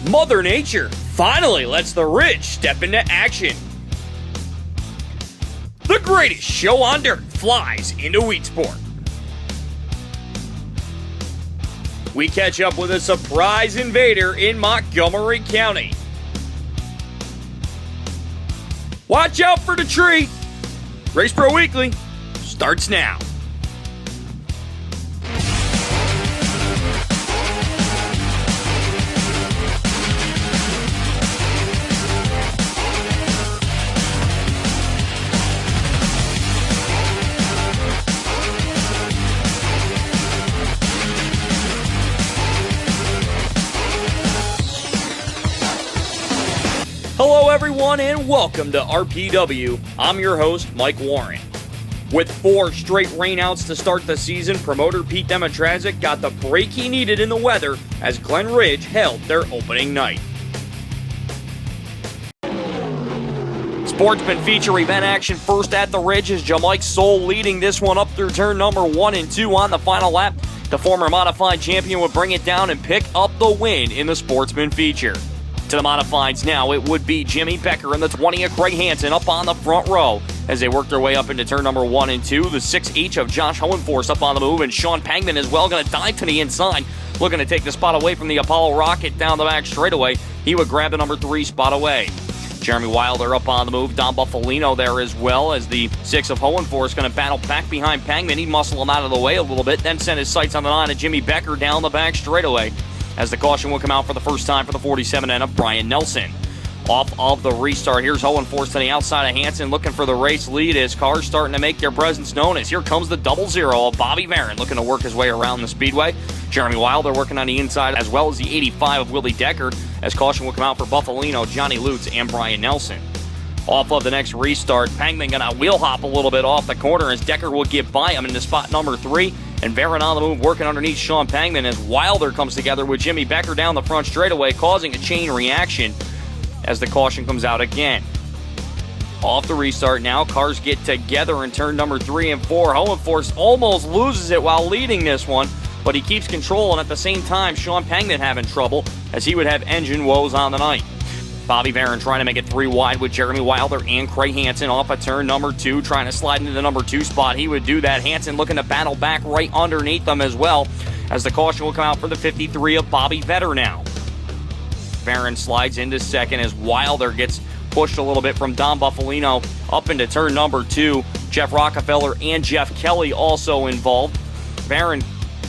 Mother Nature finally lets the Ridge step into action. The greatest show on dirt flies into Weedsport. We catch up with a surprise invader in Montgomery County. Watch out for the treat. Race Pro Weekly starts now. Hello everyone and welcome to RPW. I'm your host, Mike Warren. With 4 straight rainouts to start the season, promoter Pete Dematrazic got the break he needed in the weather as Glen Ridge held their opening night. Sportsman feature event action first at the Ridge as Jamike Soule leading this one up through turn number 1 and 2 on the final lap. The former modified champion would bring it down and pick up the win in the Sportsman feature. To the modifieds now, it would be Jimmy Becker and the 20 of Craig Hansen up on the front row as they work their way up into turn number 1 and 2. The 6 each of Josh Hohenforst up on the move, and Sean Pangman as well going to dive to the inside, looking to take the spot away from the Apollo Rocket down the back straightaway. He would grab the number 3 spot away. Jeremy Wilder up on the move, Dom Buffalino there as well as the 6 of Hohenforst going to battle back behind Pangman. He'd muscle him out of the way a little bit, then send his sights on the line of Jimmy Becker down the back straightaway, as the caution will come out for the first time for the 47N of Brian Nelson. Off of the restart, here's Hohenforst to the outside of Hansen looking for the race lead as cars starting to make their presence known as here comes the 00 of Bobby Varon looking to work his way around the speedway. Jeremy Wilder working on the inside as well as the 85 of Willie Decker as caution will come out for Buffalino, Johnny Lutz, and Brian Nelson. Off of the next restart, Pangman going to wheel hop a little bit off the corner as Decker will get by him into spot number 3. And Varon on the move working underneath Sean Pangman as Wilder comes together with Jimmy Becker down the front straightaway, causing a chain reaction as the caution comes out again. Off the restart now, cars get together in turn number 3 and 4. Hohenforst almost loses it while leading this one, but he keeps control, and at the same time, Sean Pangman having trouble as he would have engine woes on the night. Bobby Varon trying to make it 3 wide with Jeremy Wilder and Craig Hansen off of turn number 2, trying to slide into the number 2 spot. He would do that. Hansen looking to battle back right underneath them as well, as the caution will come out for the 53 of Bobby Vetter now. Varon slides into second as Wilder gets pushed a little bit from Dom Buffalino up into turn number 2. Jeff Rockefeller and Jeff Kelly also involved. Varon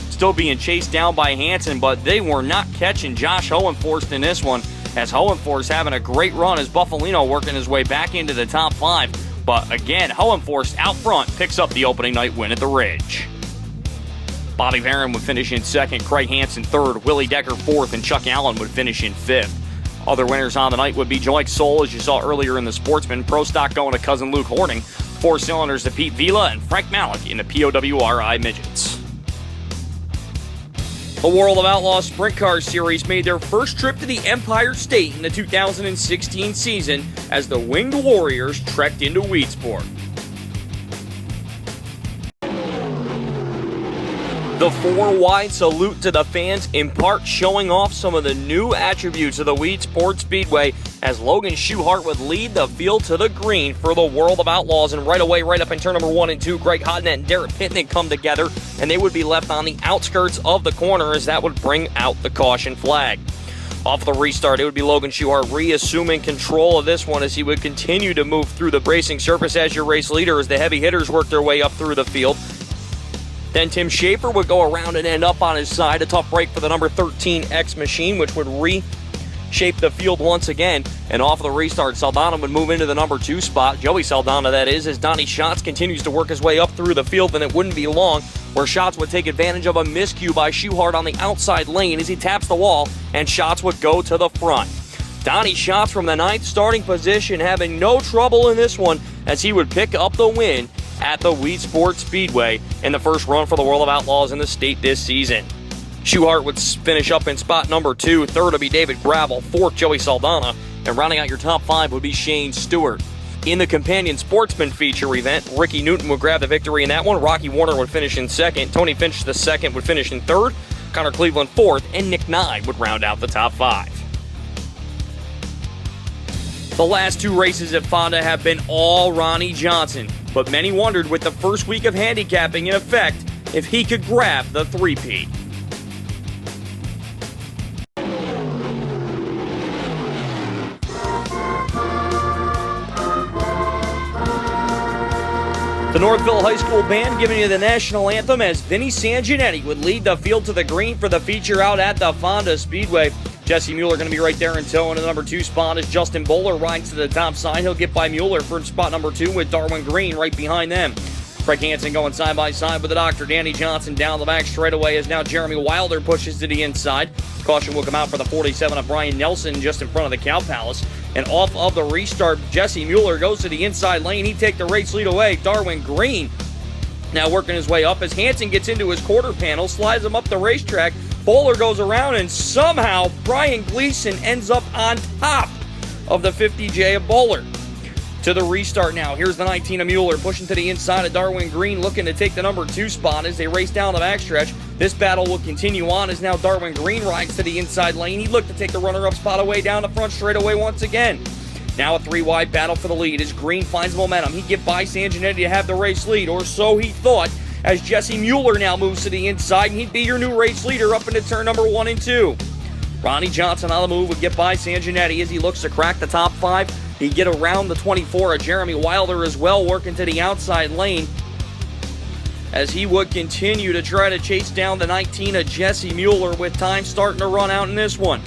still being chased down by Hansen, but they were not catching Josh Hohenforst in this one, as Hohenforst having a great run as Buffalino working his way back into the top 5. But again, Hohenforst out front picks up the opening night win at the Ridge. Bobby Varon would finish in second, Craig Hansen third, Willie Decker fourth, and Chuck Allen would finish in fifth. Other winners on the night would be Jamike Soule, as you saw earlier in the Sportsman. Pro Stock going to cousin Luke Horning. 4 cylinders to Pete Vila and Frank Malik in the POWRI Midgets. The World of Outlaws Sprint Car Series made their first trip to the Empire State in the 2016 season as the Winged Warriors trekked into Weedsport. The 4-wide salute to the fans, in part showing off some of the new attributes of the Weedsport Speedway as Logan Schuchart would lead the field to the green for the World of Outlaws. And right away, right up in turn number 1 and 2, Greg Hodnett and Derek Pitnick come together, and they would be left on the outskirts of the corner as that would bring out the caution flag. Off the restart, it would be Logan Schuchart reassuming control of this one as he would continue to move through the bracing surface as your race leader as the heavy hitters work their way up through the field. Then Tim Schaefer would go around and end up on his side. A tough break for the number 13 X Machine, which would reshape the field once again. And off the restart, Saldana would move into the number 2 spot. Joey Saldana, that is, as Donnie Schatz continues to work his way up through the field, and it wouldn't be long where Schatz would take advantage of a miscue by Schuchart on the outside lane as he taps the wall, and Schatz would go to the front. Donnie Schatz from the 9th starting position having no trouble in this one as he would pick up the win at the Weedsport Speedway in the first run for the World of Outlaws in the state this season. Schuchart would finish up in spot number 2, third would be David Gravel, fourth Joey Saldana, and rounding out your top 5 would be Shane Stewart. In the companion sportsman feature event, Ricky Newton would grab the victory in that one, Rocky Warner would finish in second, Tony Finch the second would finish in third, Connor Cleveland fourth, and Nick Nye would round out the top 5. The last two races at Fonda have been all Ronnie Johnson, but many wondered with the first week of handicapping in effect if he could grab the three-peat. The Northville High School Band giving you the national anthem as Vinny Sanguinetti would lead the field to the green for the feature out at the Fonda Speedway. Jesse Mueller going to be right there in tow in the number 2 spot as Justin Bowler rides to the top side. He'll get by Mueller for spot number 2 with Darwin Green right behind them. Craig Hansen going side by side with the Doctor. Danny Johnson down the back straightaway as now Jeremy Wilder pushes to the inside. Caution will come out for the 47 of Brian Nelson just in front of the Cow Palace. And off of the restart, Jesse Mueller goes to the inside lane. He takes the race lead away. Darwin Green now working his way up as Hansen gets into his quarter panel, slides him up the racetrack. Bowler goes around and somehow Brian Gleason ends up on top of the 50J of Bowler. To the restart now. Here's the 19 of Mueller pushing to the inside of Darwin Green, looking to take the number 2 spot as they race down the backstretch. This battle will continue on as now Darwin Green rides to the inside lane. He looked to take the runner-up spot away down the front straightaway once again. Now a 3-wide battle for the lead as Green finds momentum. He get by Sanguinetti to have the race lead, or so he thought, as Jesse Mueller now moves to the inside, and he'd be your new race leader up into turn number 1 and 2. Ronnie Johnson on the move would get by Sanguinetti as he looks to crack the top 5. He'd get around the 24 of Jeremy Wilder as well, working to the outside lane as he would continue to try to chase down the 19 of Jesse Mueller with time starting to run out in this one.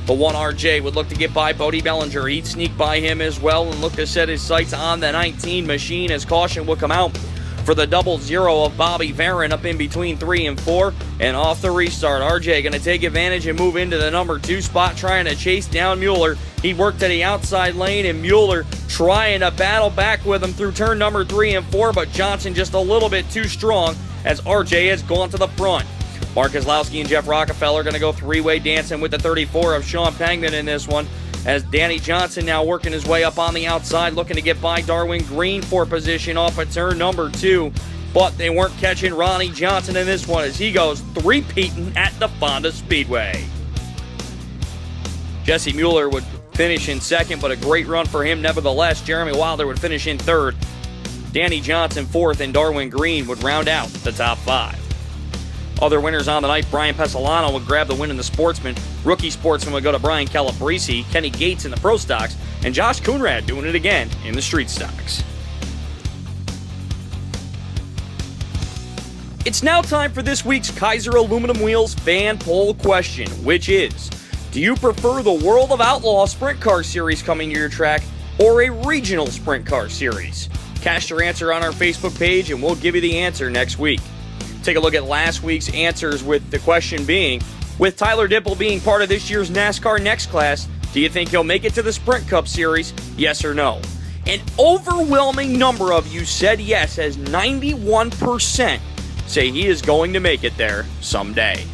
The 1 RJ would look to get by Bodie Bellinger. He'd sneak by him as well and look to set his sights on the 19 machine as caution will come out for the 00 of Bobby Varon up in between 3 and 4. And off the restart, RJ going to take advantage and move into the number 2 spot, trying to chase down Mueller. He worked to the outside lane, and Mueller trying to battle back with him through turn number 3 and 4, but Johnson just a little bit too strong as RJ has gone to the front. Mark Kozlowski and Jeff Rockefeller going to go three-way dancing with the 34 of Sean Pangman in this one, as Danny Johnson now working his way up on the outside, looking to get by Darwin Green for position off of turn number 2. But they weren't catching Ronnie Johnson in this one as he goes three-peating at the Fonda Speedway. Jesse Mueller would finish in second, but a great run for him nevertheless. Jeremy Wilder would finish in third. Danny Johnson fourth, and Darwin Green would round out the top 5. Other winners on the night, Brian Pesolano would grab the win in the Sportsman. Rookie Sportsman would go to Brian Calabrese, Kenny Gates in the Pro Stocks, and Josh Coonrad doing it again in the Street Stocks. It's now time for this week's Kaiser Aluminum Wheels fan poll question, which is, do you prefer the World of Outlaws Sprint Car Series coming to your track or a regional Sprint Car Series? Cast your answer on our Facebook page and we'll give you the answer next week. Take a look at last week's answers with the question being, with Tyler Dipple being part of this year's NASCAR Next Class, do you think he'll make it to the Sprint Cup Series, yes or no? An overwhelming number of you said yes, as 91% say he is going to make it there someday.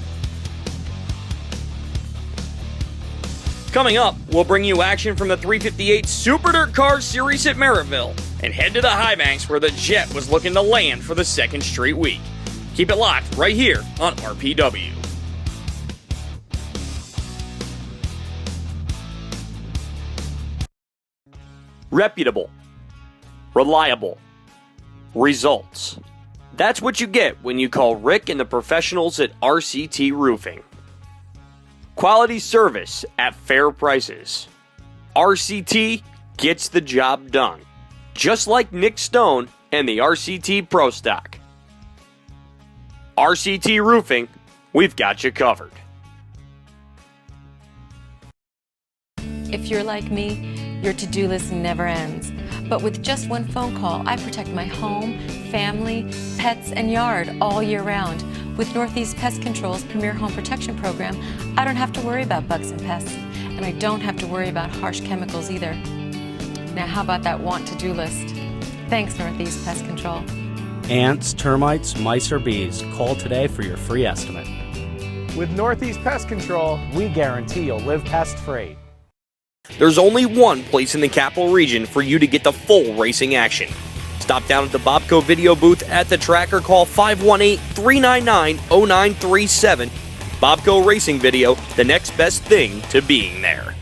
Coming up, we'll bring you action from the 358 Super DIRTcar Series at Merrittville and head to the High Banks where the Jet was looking to land for the second straight week. Keep it locked right here on RPW. Reputable, reliable, results. That's what you get when you call Rick and the professionals at RCT Roofing. Quality service at fair prices. RCT gets the job done. Just like Nick Stone and the RCT Pro Stock. RCT Roofing, we've got you covered. If you're like me, your to-do list never ends. But with just one phone call, I protect my home, family, pets, and yard all year round. With Northeast Pest Control's Premier Home Protection Program, I don't have to worry about bugs and pests, and I don't have to worry about harsh chemicals either. Now how about that want to-do list? Thanks, Northeast Pest Control. Ants, termites, mice, or bees. Call today for your free estimate. With Northeast Pest Control, we guarantee you'll live pest-free. There's only one place in the capital region for you to get the full racing action. Stop down at the Bobco video booth at the track or call 518-399-0937. Bobco Racing Video, the next best thing to being there.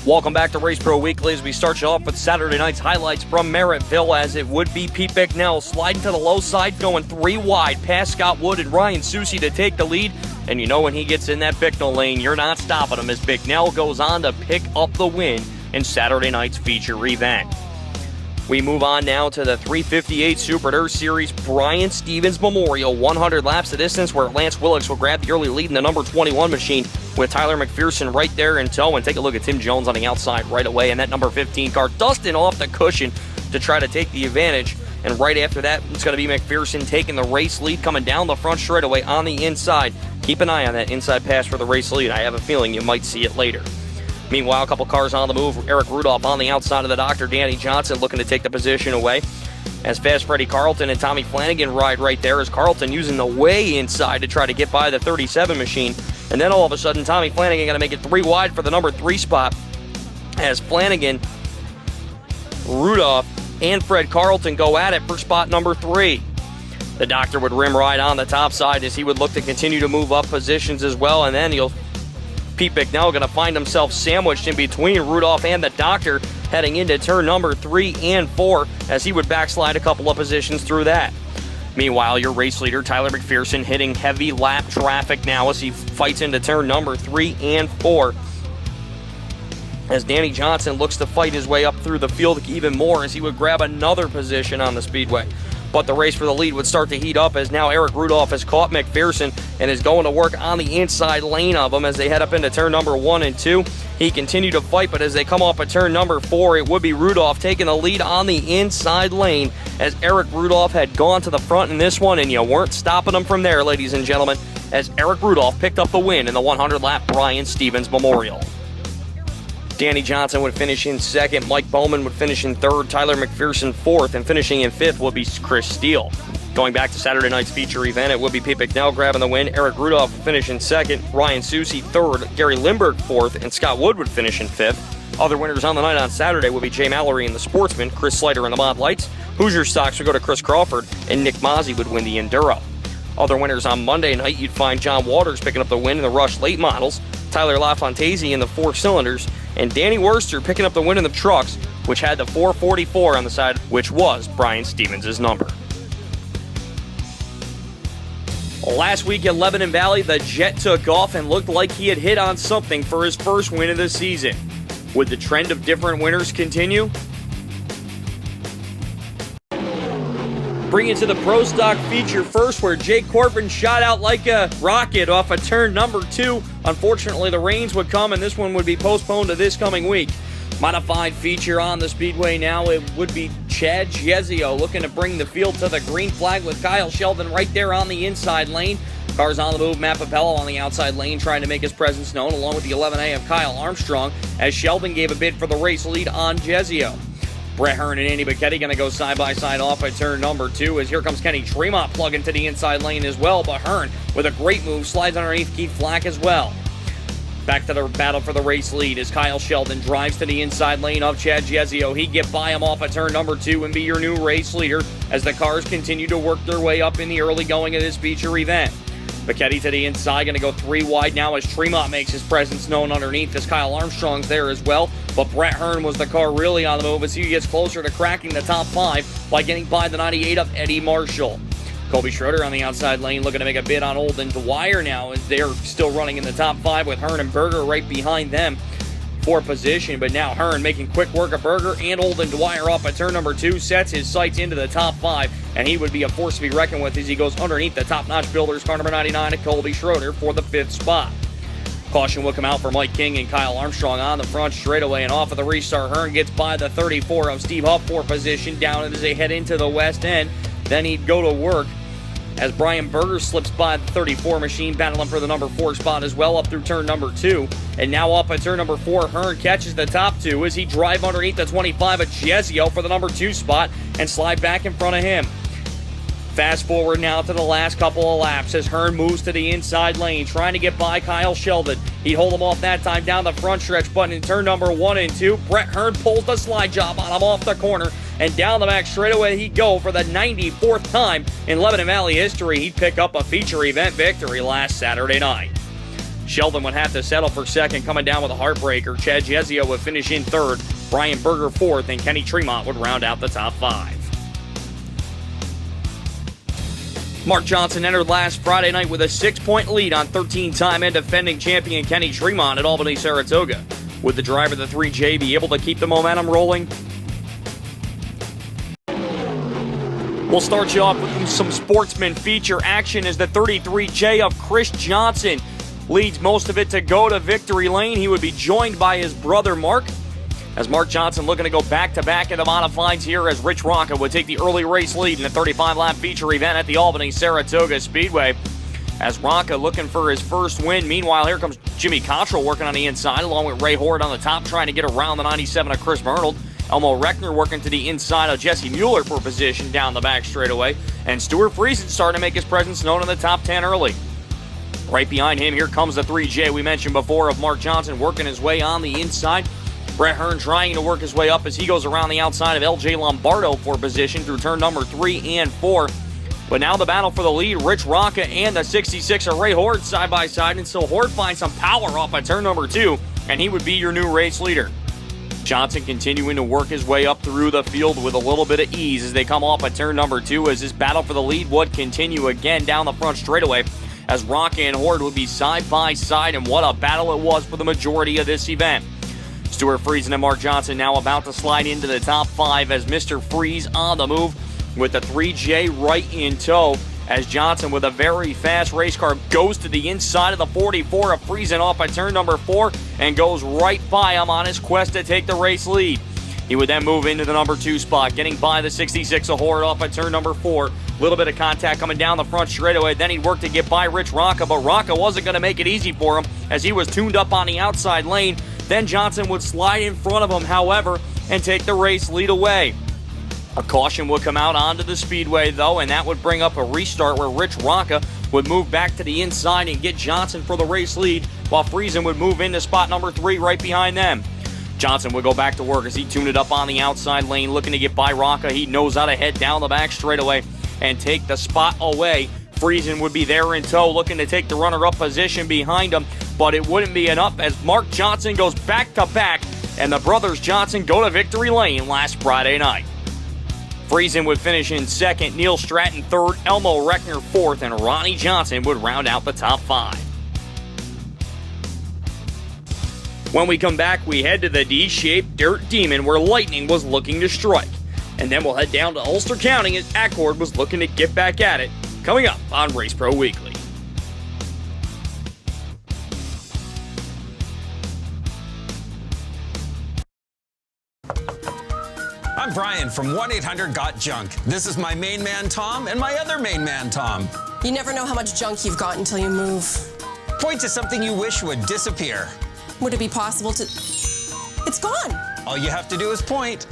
Welcome back to Race Pro Weekly as we start you off with Saturday night's highlights from Merrittville, as it would be Pete Bicknell sliding to the low side, going 3 wide past Scott Wood and Ryan Susie to take the lead. And you know when he gets in that Bicknell lane, you're not stopping him, as Bicknell goes on to pick up the win in Saturday night's feature event. We move on now to the 358 Super DIRTcar Series Brian Stevens Memorial 100 laps of distance, where Lance Willix will grab the early lead in the number 21 machine with Tyler McPherson right there in tow. And take a look at Tim Jones on the outside right away, and that number 15 car dusting off the cushion to try to take the advantage. And right after that, it's going to be McPherson taking the race lead, coming down the front straightaway on the inside. Keep an eye on that inside pass for the race lead. I have a feeling you might see it later. Meanwhile, a couple cars on the move. Eric Rudolph on the outside of the Dr. Danny Johnson looking to take the position away, as Fast Freddie Carlton and Tommy Flanagan ride right there, as Carlton using the way inside to try to get by the 37 machine. And then all of a sudden, Tommy Flanagan going to make it 3 wide for the number 3 spot, as Flanagan, Rudolph, and Fred Carlton go at it for spot number 3. The Doctor would rim ride on the top side as he would look to continue to move up positions as well, and then Pete Bicknell going to find himself sandwiched in between Rudolph and the Doctor heading into turn number 3 and 4, as he would backslide a couple of positions through that. Meanwhile, your race leader, Tyler McPherson, hitting heavy lap traffic now as he fights into turn number 3 and 4. As Danny Johnson looks to fight his way up through the field even more, as he would grab another position on the speedway. But the race for the lead would start to heat up, as now Eric Rudolph has caught McPherson and is going to work on the inside lane of him as they head up into turn number 1 and 2. He continued to fight, but as they come off of turn number 4, it would be Rudolph taking the lead on the inside lane, as Eric Rudolph had gone to the front in this one, and you weren't stopping him from there, ladies and gentlemen, as Eric Rudolph picked up the win in the 100-lap Brian Stevens Memorial. Danny Johnson would finish in second, Mike Bowman would finish in third, Tyler McPherson fourth, and finishing in fifth would be Chris Steele. Going back to Saturday night's feature event, it would be Pete Bicknell grabbing the win, Eric Rudolph would finish in second, Ryan Susie third, Gary Lindbergh fourth, and Scott Wood would finish in fifth. Other winners on the night on Saturday would be Jay Mallory in the Sportsman, Chris Slater in the Mod Lights, Hoosier Stocks would go to Chris Crawford, and Nick Mazzi would win the Enduro. Other winners on Monday night, you'd find John Waters picking up the win in the Rush Late Models, Tyler LaFontese in the 4 cylinders, and Danny Worster picking up the win in the trucks, which had the 444 on the side, which was Brian Stevens' number. Last week at Lebanon Valley, the Jet took off and looked like he had hit on something for his first win of the season. Would the trend of different winners continue? Bring it to the Pro Stock feature first, where Jake Corbin shot out like a rocket off of turn number 2. Unfortunately, the rains would come, and this one would be postponed to this coming week. Modified feature on the speedway now, it would be Chad Giezio looking to bring the field to the green flag with Kyle Sheldon right there on the inside lane. Cars on the move, Matt Papello on the outside lane trying to make his presence known, along with the 11A of Kyle Armstrong, as Sheldon gave a bid for the race lead on Giezio. Brett Hearn and Andy Bacchetti going to go side-by-side off at turn number 2, as here comes Kenny Tremont plugging to the inside lane as well, but Hearn, with a great move, slides underneath Keith Flack as well. Back to the battle for the race lead as Kyle Sheldon drives to the inside lane of Chad Giezio. He'd get by him off at turn number 2 and be your new race leader as the cars continue to work their way up in the early going of this feature event. Bacchetti to the inside, going to go 3 wide now as Tremont makes his presence known underneath, as Kyle Armstrong's there as well. But Brett Hearn was the car really on the move as he gets closer to cracking the top 5 by getting by the 98 of Eddie Marshall. Colby Schroeder on the outside lane looking to make a bid on Olden Dwyer now, as they're still running in the top 5 with Hearn and Berger right behind them for position. But now Hearn making quick work of Berger and Olden Dwyer off at turn number 2, sets his sights into the top 5, and he would be a force to be reckoned with as he goes underneath the top-notch builders, car number 99 of Colby Schroeder for the 5th spot. Caution will come out for Mike King and Kyle Armstrong on the front straightaway, and off of the restart, Hearn gets by the 34 of Steve Huff for position down as they head into the west end. Then he'd go to work as Brian Berger slips by the 34 machine, battling for the number 4 spot as well up through turn number 2. And now up at turn number 4, Hearn catches the top 2 as he drive underneath the 25 of Giezio for the number 2 spot and slide back in front of him. Fast forward now to the last couple of laps as Hearn moves to the inside lane, trying to get by Kyle Sheldon. He'd hold him off that time down the front stretch, but in turn number 1 and 2, Brett Hearn pulls the slide job on him off the corner, and down the back straightaway he'd go for the 94th time in Lebanon Valley history. He'd pick up a feature event victory last Saturday night. Sheldon would have to settle for second, coming down with a heartbreaker. Chad Jezio would finish in third, Brian Berger fourth, and Kenny Tremont would round out the top 5. Mark Johnson entered last Friday night with a 6-point lead on 13-time and defending champion Kenny Tremont at Albany Saratoga. Would the driver of the 3J be able to keep the momentum rolling? We'll start you off with some sportsman feature action as the 33J of Chris Johnson leads most of it to go to victory lane. He would be joined by his brother Mark, as Mark Johnson looking to go back-to-back in the modifieds here, as Rich Ronca would take the early race lead in the 35-lap feature event at the Albany Saratoga Speedway. As Ronca looking for his first win. Meanwhile, here comes Jimmy Cottrell working on the inside, along with Ray Horde on the top, trying to get around the 97 of Chris Arnold. Elmo Reckner working to the inside of Jesse Mueller for position down the back straightaway. And Stuart Friesen starting to make his presence known in the top 10 early. Right behind him, here comes the 3J we mentioned before of Mark Johnson working his way on the inside. Brett Hearn trying to work his way up as he goes around the outside of LJ Lombardo for position through turn number 3 and 4. But now the battle for the lead, Rich Ronca and the 66 of Ray Horde side by side, and so Horde finds some power off at turn number 2, and he would be your new race leader. Johnson continuing to work his way up through the field with a little bit of ease as they come off at turn number 2, as this battle for the lead would continue again down the front straightaway, as Ronca and Horde would be side by side, and what a battle it was for the majority of this event. Stuart Friesen and Mark Johnson now about to slide into the top 5 as Mr. Freeze on the move with the 3J right in tow, as Johnson with a very fast race car goes to the inside of the 44 of Friesen off at turn number 4 and goes right by him on his quest to take the race lead. He would then move into the number 2 spot, getting by the 66 of Horde off at turn number 4. Little bit of contact coming down the front straightaway. Then he'd work to get by Rich Ronca, but Ronca wasn't going to make it easy for him as he was tuned up on the outside lane. Then Johnson would slide in front of him, however, and take the race lead away. A caution would come out onto the speedway, though, and that would bring up a restart where Rich Ronca would move back to the inside and get Johnson for the race lead, while Friesen would move into spot number 3 right behind them. Johnson would go back to work as he tuned it up on the outside lane, looking to get by Ronca. He knows how to head down the back straightaway and take the spot away. Friesen would be there in tow, looking to take the runner-up position behind him, but it wouldn't be enough as Mark Johnson goes back-to-back, and the brothers Johnson go to victory lane last Friday night. Friesen would finish in second, Neil Stratton third, Elmo Reckner fourth, and Ronnie Johnson would round out the top 5. When we come back, we head to the D-shaped Dirt Demon where Lightning was looking to strike. And then we'll head down to Ulster County as Accord was looking to get back at it. Coming up on Race Pro Weekly. I'm Brian from 1-800-GOT-JUNK. This is my main man, Tom, and my other main man, Tom. You never know how much junk you've got until you move. Point to something you wish would disappear. Would it be possible to... It's gone! All you have to do is point.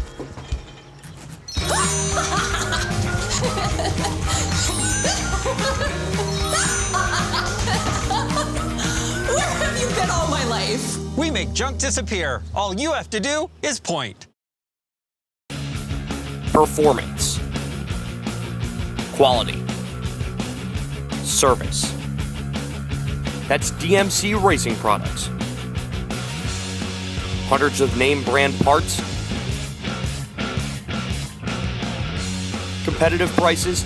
Where have you been all my life? We make junk disappear. All you have to do is point. Performance, quality, service. That's DMC Racing Products. Hundreds of name brand parts, competitive prices.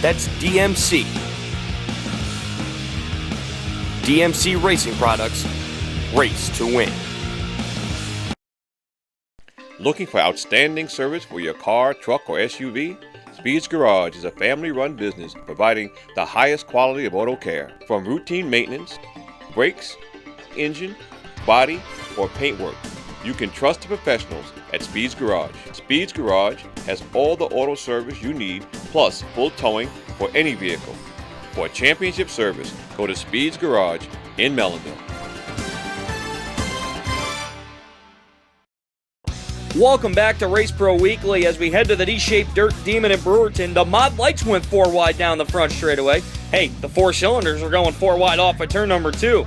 That's DMC. DMC Racing Products, race to win. Looking for outstanding service for your car, truck, or SUV? Speed's Garage is a family-run business providing the highest quality of auto care. From routine maintenance, brakes, engine, body, or paint work, you can trust the professionals at Speed's Garage. Speed's Garage has all the auto service you need, plus full towing for any vehicle. For a championship service, go to Speed's Garage in Mellonville. Welcome back to Race Pro Weekly as we head to the D-shaped Dirt Demon in Brewerton. The mod lights went 4 wide down the front straightaway. Hey, the 4 cylinders are going 4 wide off at turn number 2.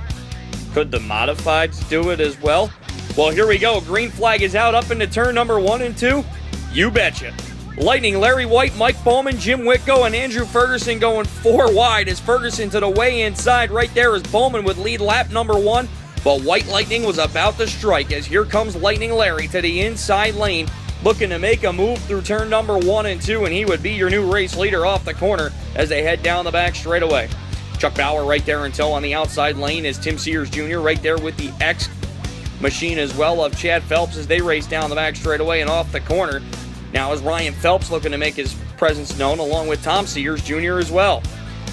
Could the modifieds do it as well? Well, here we go. Green flag is out up into turn number 1 and 2. You betcha. Lightning, Larry White, Mike Bowman, Jim Whitko, and Andrew Ferguson going 4 wide as Ferguson to the way inside. Right there as Bowman would lead lap number 1, but White Lightning was about to strike as here comes Lightning Larry to the inside lane, looking to make a move through turn number 1 and 2, and he would be your new race leader off the corner as they head down the back straightaway. Chuck Bauer right there until on the outside lane is Tim Sears Jr. right there with the X machine as well of Chad Phelps as they race down the back straightaway and off the corner. Now is Ryan Phelps looking to make his presence known along with Tom Sears Jr. as well.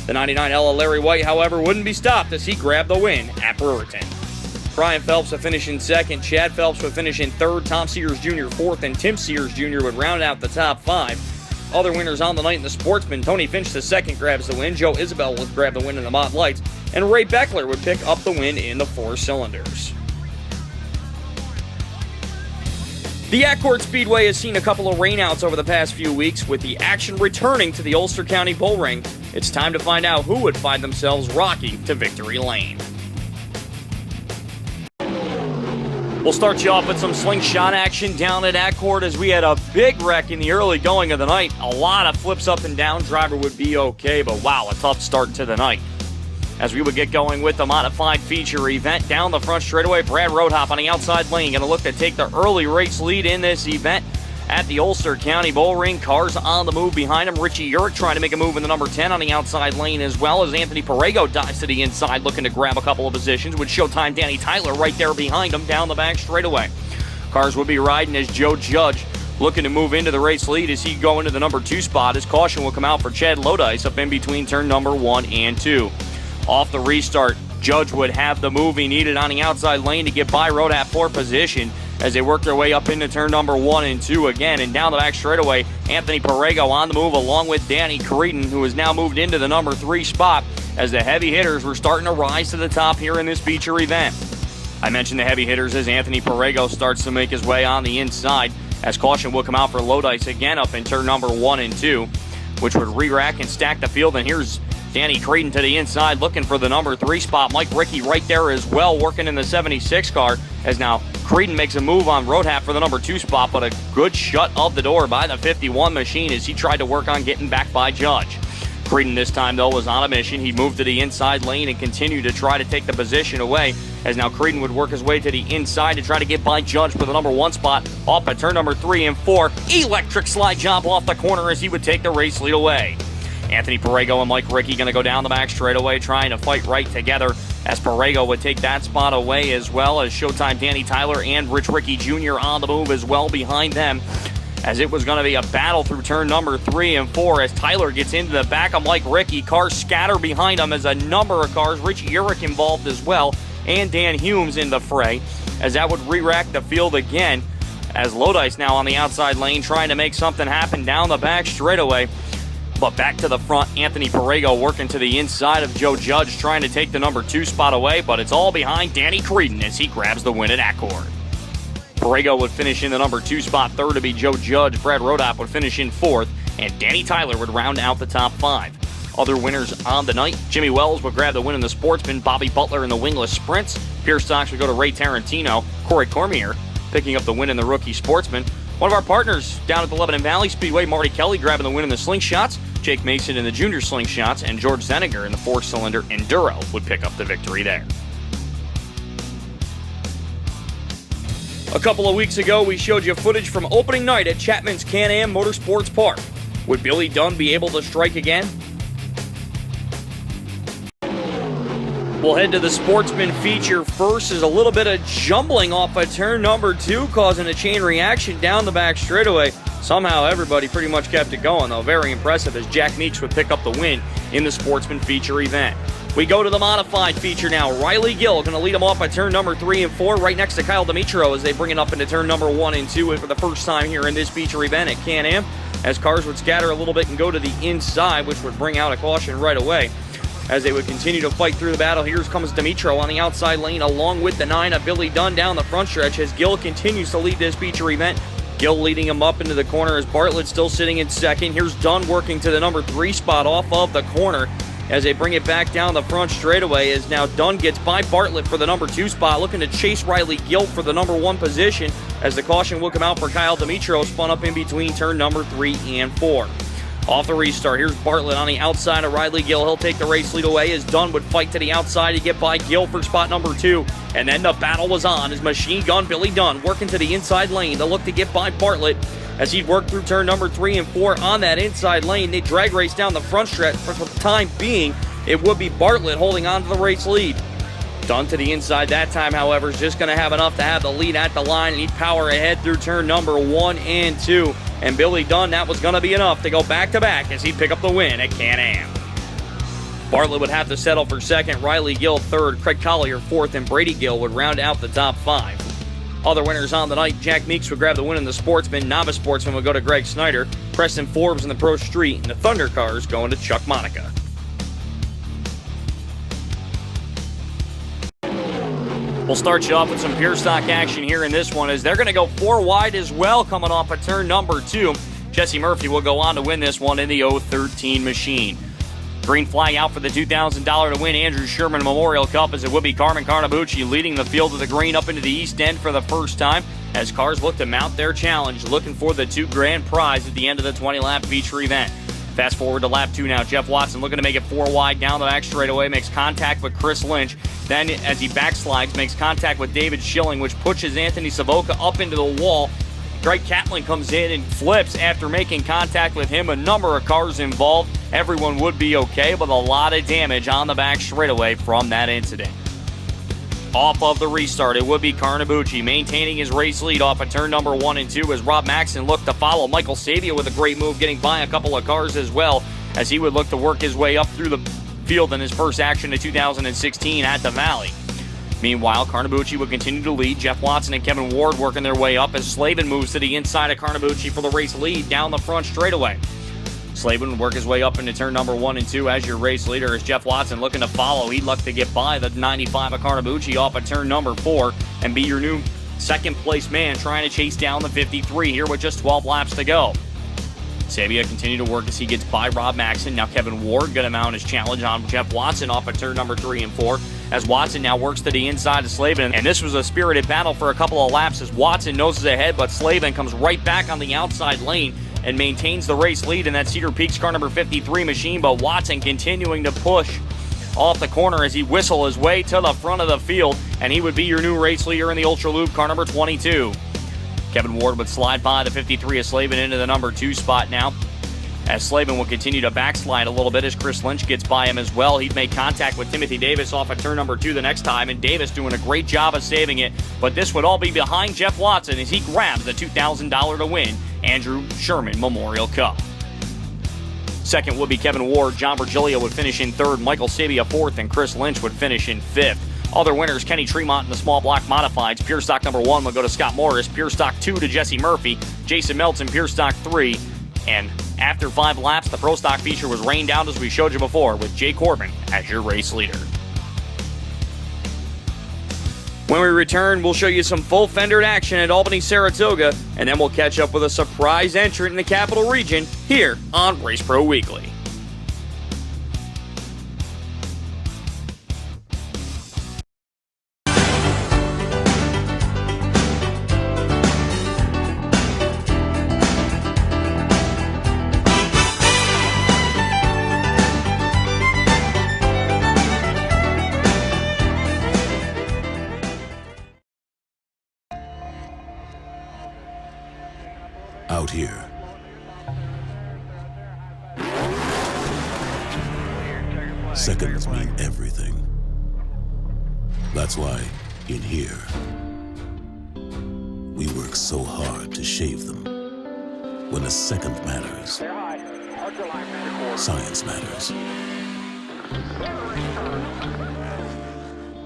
The 99 Ella Larry White, however, wouldn't be stopped as he grabbed the win at Brewerton. Ryan Phelps would finish in second, Chad Phelps would finish in third, Tom Sears Jr. fourth, and Tim Sears Jr. would round out the top 5. Other winners on the night in the Sportsman, Tony Finch the second grabs the win, Joe Isabel would grab the win in the Mott Lights, and Ray Beckler would pick up the win in the 4 cylinders. The Accord Speedway has seen a couple of rainouts over the past few weeks, with the action returning to the Ulster County Bull Ring. It's time to find out who would find themselves rocking to victory lane. We'll start you off with some slingshot action down at Accord as we had a big wreck in the early going of the night. A lot of flips up and down. Driver would be okay, but wow, a tough start to the night. As we would get going with the modified feature event down the front straightaway, Brad Roadhop on the outside lane going to look to take the early race lead in this event at the Ulster County Bull Ring. Cars on the move behind him. Richie Urich trying to make a move in the number 10 on the outside lane, as well as Anthony Perego dives to the inside looking to grab a couple of positions, with Showtime Danny Tyler right there behind him down the back straightaway. Cars would be riding as Joe Judge looking to move into the race lead as he go into the number 2 spot, as caution will come out for Chad Lodice up in between turn number 1 and 2. Off the restart, Judge would have the move he needed on the outside lane to get by Roadhop for position as they work their way up into turn number 1 and 2 again. And down the back straightaway, Anthony Perego on the move along with Danny Creedon, who has now moved into the number 3 spot as the heavy hitters were starting to rise to the top here in this feature event. I mentioned the heavy hitters as Anthony Perego starts to make his way on the inside as caution will come out for Lodice again up in turn number 1 and 2, which would re-rack and stack the field. And here's Danny Creedon to the inside looking for the number 3 spot. Mike Rickey right there as well working in the 76 car as now Creedon makes a move on Roadhap for the number 2 spot, but a good shut of the door by the 51 machine as he tried to work on getting back by Judge. Creedon this time though was on a mission. He moved to the inside lane and continued to try to take the position away as now Creedon would work his way to the inside to try to get by Judge for the number 1 spot off at turn number 3 and 4. Electric slide job off the corner as he would take the race lead away. Anthony Perego and Mike Rickey going to go down the back straightaway trying to fight right together as Perego would take that spot away, as well as Showtime Danny Tyler and Rich Rickey Jr. on the move as well behind them, as it was going to be a battle through turn number 3 and 4 as Tyler gets into the back of Mike Rickey. Cars scatter behind him as a number of cars, Richie Urich involved as well, and Dan Humes in the fray, as that would re-rack the field again as Lodice now on the outside lane trying to make something happen down the back straightaway. But back to the front, Anthony Perego working to the inside of Joe Judge trying to take the number 2 spot away, but it's all behind Danny Creedon as he grabs the win at Accord. Perego would finish in the number 2 spot, third to be Joe Judge. Brad Roadhop would finish in 4th, and Danny Tyler would round out the top 5. Other winners on the night, Jimmy Wells would grab the win in the Sportsman, Bobby Butler in the wingless sprints. Pierce Stocks would go to Ray Tarantino. Corey Cormier picking up the win in the rookie Sportsman. One of our partners down at the Lebanon Valley Speedway, Marty Kelly, grabbing the win in the slingshots. Jake Mason in the junior slingshots, and George Zeniger in the 4-cylinder Enduro would pick up the victory there. A couple of weeks ago, we showed you footage from opening night at Chapman's Can-Am Motorsports Park. Would Billy Dunn be able to strike again? We'll head to the Sportsman feature first as a little bit of jumbling off of turn number 2, causing a chain reaction down the back straightaway. Somehow everybody pretty much kept it going, though. Very impressive as Jack Meeks would pick up the win in the Sportsman feature event. We go to the modified feature now. Riley Gill going to lead them off at turn number 3 and 4, right next to Kyle Dimitro as they bring it up into turn number 1 and 2 for the first time here in this feature event at Can-Am, as cars would scatter a little bit and go to the inside, which would bring out a caution right away. As they would continue to fight through the battle, here comes Dimitro on the outside lane along with the 9 of Billy Dunn down the front stretch as Gill continues to lead this feature event. Gill leading him up into the corner as Bartlett still sitting in second. Here's Dunn working to the number 3 spot off of the corner as they bring it back down the front straightaway, as now Dunn gets by Bartlett for the number 2 spot, looking to chase Riley Gill for the number 1 position, as the caution will come out for Kyle Dimitro, spun up in between turn number 3 and 4. Off the restart, here's Bartlett on the outside of Riley Gill. He'll take the race lead away as Dunn would fight to the outside to get by Gill for spot number 2. And then the battle was on as Machine Gun Billy Dunn working to the inside lane to look to get by Bartlett. As he'd work through turn number 3 and 4 on that inside lane, they drag race down the front stretch. For the time being, it would be Bartlett holding on to the race lead. Dunn to the inside that time, however, is just going to have enough to have the lead at the line, and he'd power ahead through turn number 1 and 2. And Billy Dunn, that was going to be enough to go back-to-back as he'd pick up the win at Can-Am. Bartlett would have to settle for second, Riley Gill third, Craig Collier fourth, and Brady Gill would round out the top 5. Other winners on the night, Jack Meeks would grab the win in the Sportsman, Novice Sportsman would go to Greg Snyder, Preston Forbes in the Pro Street, and the Thunder Cars going to Chuck Monica. We'll start you off with some pure stock action here in this one, as they're going to go 4 wide as well coming off of turn number 2. Jesse Murphy will go on to win this one in the 013 machine. Green flag out for the $2,000 to win Andrew Sherman Memorial Cup, as it would be Carmen Carnabucci leading the field of the green up into the east end for the first time, as cars look to mount their challenge, looking for the $2,000 prize at the end of the 20-lap feature event. Fast forward to lap 2 now. Jeff Watson looking to make it 4 wide down the back straightaway, makes contact with Chris Lynch. Then, as he backslides, makes contact with David Schilling, which pushes Anthony Savoca up into the wall. Greg Catlin comes in and flips after making contact with him. A number of cars involved. Everyone would be okay, but a lot of damage on the back straightaway from that incident. Off of the restart, it would be Carnabucci maintaining his race lead off of turn number 1 and 2 as Rob Maxson looked to follow. Michael Sabia with a great move, getting by a couple of cars as well, as he would look to work his way up through the field in his first action of 2016 at the Valley. Meanwhile, Carnabucci would continue to lead. Jeff Watson and Kevin Ward working their way up as Slavin moves to the inside of Carnabucci for the race lead down the front straightaway. Slavin would work his way up into turn number 1 and 2 as your race leader, as Jeff Watson looking to follow. He'd look to get by the 95 of Carnabucci off of turn number 4 and be your new second place man trying to chase down the 53 here with just 12 laps to go. Sabia continued to work as he gets by Rob Maxson. Now Kevin Ward going to mount his challenge on Jeff Watson off of turn number 3 and 4 as Watson now works to the inside of Slavin. And this was a spirited battle for a couple of laps as Watson noses ahead, but Slavin comes right back on the outside lane and maintains the race lead in that Cedar Peaks car number 53 machine, but Watson continuing to push off the corner as he whistle his way to the front of the field, and he would be your new race leader in the Ultra Loop car number 22. Kevin Ward would slide by the 53 of Slavin into the number 2 spot now, as Slavin will continue to backslide a little bit as Chris Lynch gets by him as well. He'd make contact with Timothy Davis off of turn number 2 the next time, and Davis doing a great job of saving it, but this would all be behind Jeff Watson as he grabs the $2,000 to win Andrew Sherman Memorial Cup. Second would be Kevin Ward. John Virgilio would finish in third. Michael Sabia fourth, and Chris Lynch would finish in fifth. Other winners, Kenny Tremont in the small block modifieds. Pure stock number 1 will go to Scott Morris. Pure stock 2 to Jesse Murphy. Jason Melton, pure stock 3. And after 5 laps, the pro stock feature was rained out as we showed you before, with Jay Corbin as your race leader. When we return, we'll show you some full fendered action at Albany Saratoga, and then we'll catch up with a surprise entrant in the Capital Region here on Race Pro Weekly. Out here, seconds mean everything. That's why, in here, we work so hard to shave them. When a second matters, science matters.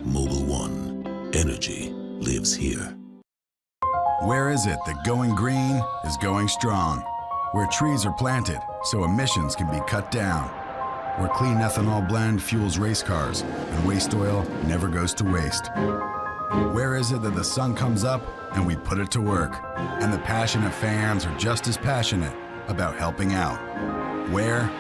Mobil 1, energy lives here. Where is it that going green is going strong? Where trees are planted so emissions can be cut down. Where clean ethanol blend fuels race cars and waste oil never goes to waste. Where is it that the sun comes up and we put it to work, and the passionate fans are just as passionate about helping out? Where?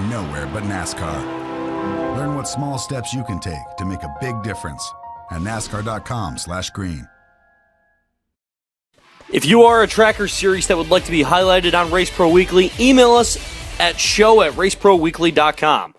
Nowhere but NASCAR. Learn what small steps you can take to make a big difference at NASCAR.com/green. If you are a tracker series that would like to be highlighted on Race Pro Weekly, email us at show@raceproweekly.com.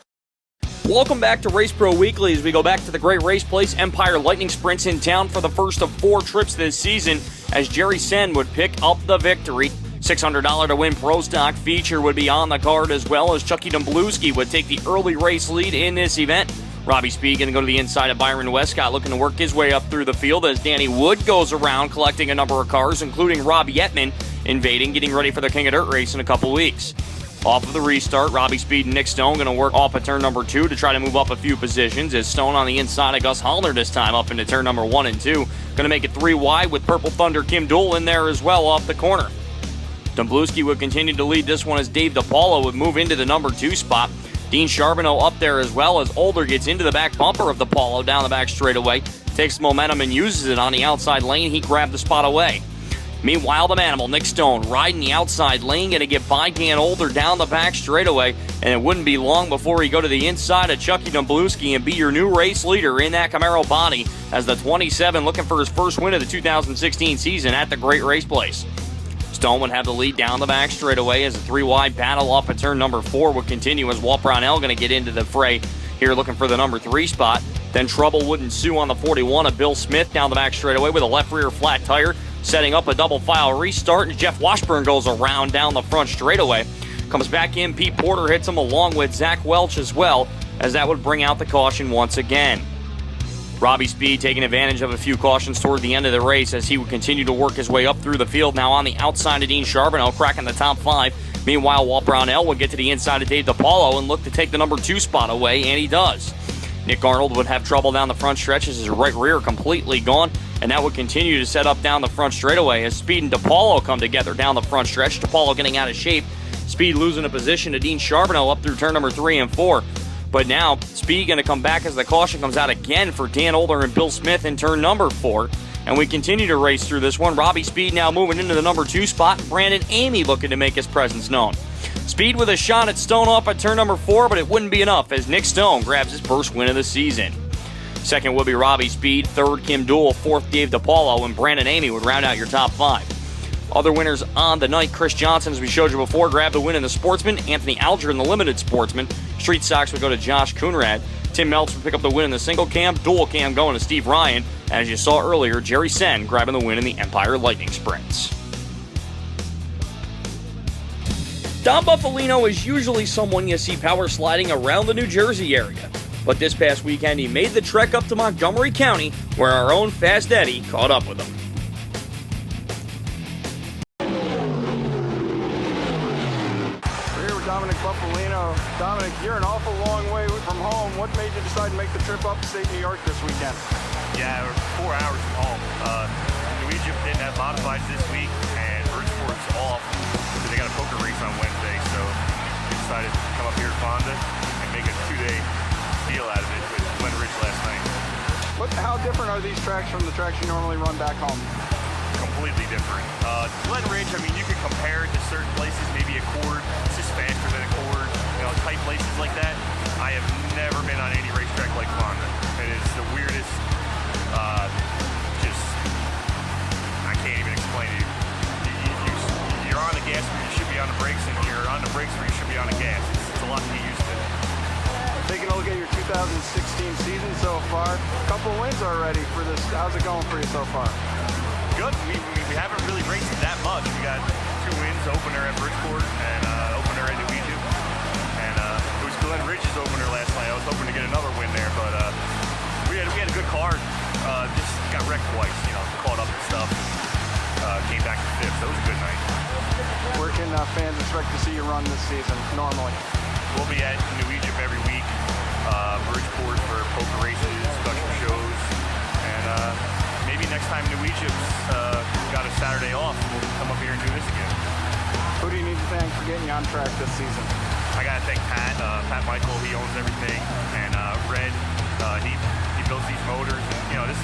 Welcome back to Race Pro Weekly as we go back to the great race place, Empire Lightning Sprints in town for the first of 4 trips this season as Jerry Sen would pick up the victory. $600 to win Pro Stock feature would be on the card, as well as Chucky Domblewski would take the early race lead in this event. Robbie Speed going to go to the inside of Byron Westcott, looking to work his way up through the field as Danny Wood goes around collecting a number of cars, including Rob Yetman invading, getting ready for the King of Dirt race in a couple weeks. Off of the restart, Robbie Speed and Nick Stone going to work off of turn number 2 to try to move up a few positions, as Stone on the inside of Gus Hollner this time up into turn number 1 and 2. Going to make it 3 wide with Purple Thunder Kim Dool in there as well off the corner. Domblewski would continue to lead this one as Dave DiPaolo would move into the number 2 spot. Dean Charbonneau up there as well as Older gets into the back bumper of DiPaolo down the back straightaway. Takes momentum and uses it on the outside lane. He grabbed the spot away. Meanwhile, the Manimal, Nick Stone, riding the outside lane, going to get by Dan Older down the back straightaway, and it wouldn't be long before he go to the inside of Chucky Domblewski and be your new race leader in that Camaro body as the 27 looking for his first win of the 2016 season at the Great Race Place. Stone would have the lead down the back straightaway as a 3-wide battle off at turn number 4 would continue as Walt Brownell going to get into the fray here looking for the number 3 spot. Then trouble would ensue on the 41 of Bill Smith down the back straightaway with a left rear flat tire, setting up a double file restart, and Jeff Washburn goes around down the front straightaway. Comes back in, Pete Porter hits him along with Zach Welch as well, as that would bring out the caution once again. Robbie Speed taking advantage of a few cautions toward the end of the race as he would continue to work his way up through the field, now on the outside of Dean Charbonneau, cracking the top 5. Meanwhile, Walt Brownell would get to the inside of Dave DiPaolo and look to take the number 2 spot away, and he does. Nick Arnold would have trouble down the front stretch as his right rear completely gone, and that would continue to set up down the front straightaway as Speed and DiPaolo come together down the front stretch. DiPaolo getting out of shape, Speed losing a position to Dean Charbonneau up through turn number 3 and 4. But now, Speed going to come back as the caution comes out again for Dan Older and Bill Smith in turn number 4. And we continue to race through this one. Robbie Speed now moving into the number 2 spot. Brandon Amy looking to make his presence known. Speed with a shot at Stone off at turn number 4, but it wouldn't be enough as Nick Stone grabs his first win of the season. Second would be Robbie Speed, third Kim Dool, fourth Dave DiPaolo, and Brandon Amy would round out your top 5. Other winners on the night, Chris Johnson, as we showed you before, grabbed the win in the Sportsman. Anthony Alger in the Limited Sportsman. Street Stocks would go to Josh Coonrad. Tim Meltz would pick up the win in the Single Cam. Dual Cam going to Steve Ryan. As you saw earlier, Jerry Sen grabbing the win in the Empire Lightning Sprints. Dom Buffalino is usually someone you see power sliding around the New Jersey area. But this past weekend, he made the trek up to Montgomery County, where our own Fast Eddie caught up with him. Dominic Buffalino. Dominic, you're an awful long way from home. What made you decide to make the trip upstate New York this weekend? Yeah, we're 4 hours from home. New Egypt didn't have modifieds this week, and Weedsport's off, so they got a poker race on Wednesday, so we decided to come up here to Fonda and make a 2-day deal out of it with Glen Ridge last night. How different are these tracks from the tracks you normally run back home? Completely different. Glen Ridge, I mean, you could compare it to certain places, maybe a Cord, it's just faster than a Cord, tight places like that. I have never been on any racetrack like Fonda. It is the weirdest, I can't even explain it. You're on the gas where you should be on the brakes, and you're on the brakes where you should be on the gas. It's a lot to get used to. Taking a look at your 2016 season so far, a couple wins already for this. How's it going for you so far? Good. We haven't really raced that much. We got 2 wins, opener at Bridgeport and opener at New Egypt. And it was Glen Ridge's opener last night. I was hoping to get another win there, but we had a good card. Just got wrecked twice, caught up and stuff. Came back to 5th. So it was a good night. Where can fans expect to see you run this season normally? We'll be at New Egypt every week. Bridgeport for poker races, special shows, and maybe next time New Egypt's got a Saturday off, we'll come up here and do this again. Who do you need to thank for getting you on track this season? I gotta thank Pat Michael. He owns everything, and Red. He builds these motors. And, this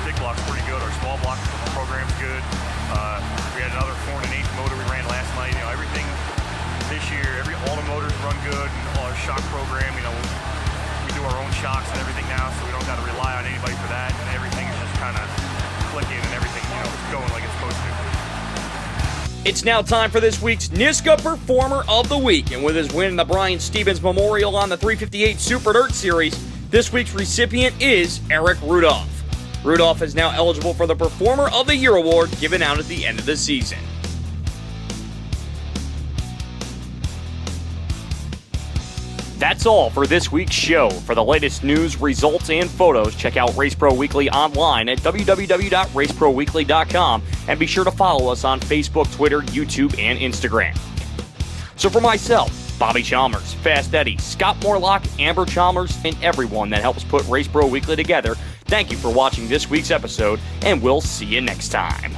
big block's pretty good. Our small block program's good. We had another 4 1/8 motor we ran last night. Everything this year, all the motors run good, and all our shock program. we do our own shocks and everything now, so we don't got to rely on anybody for that, and everything is just kind of clicking and everything, you know, it's going like it's supposed to. It's now time for this week's NYSSCA Performer of the Week, and with his win in the Brian Stevens Memorial on the 358 Super Dirt Series, this week's recipient is Eric Rudolph. Rudolph is now eligible for the Performer of the Year award given out at the end of the season. That's all for this week's show. For the latest news, results, and photos, check out Race Pro Weekly online at www.raceproweekly.com, and be sure to follow us on Facebook, Twitter, YouTube, and Instagram. So for myself, Bobby Chalmers, Fast Eddie, Scott Morlock, Amber Chalmers, and everyone that helps put Race Pro Weekly together, thank you for watching this week's episode, and we'll see you next time.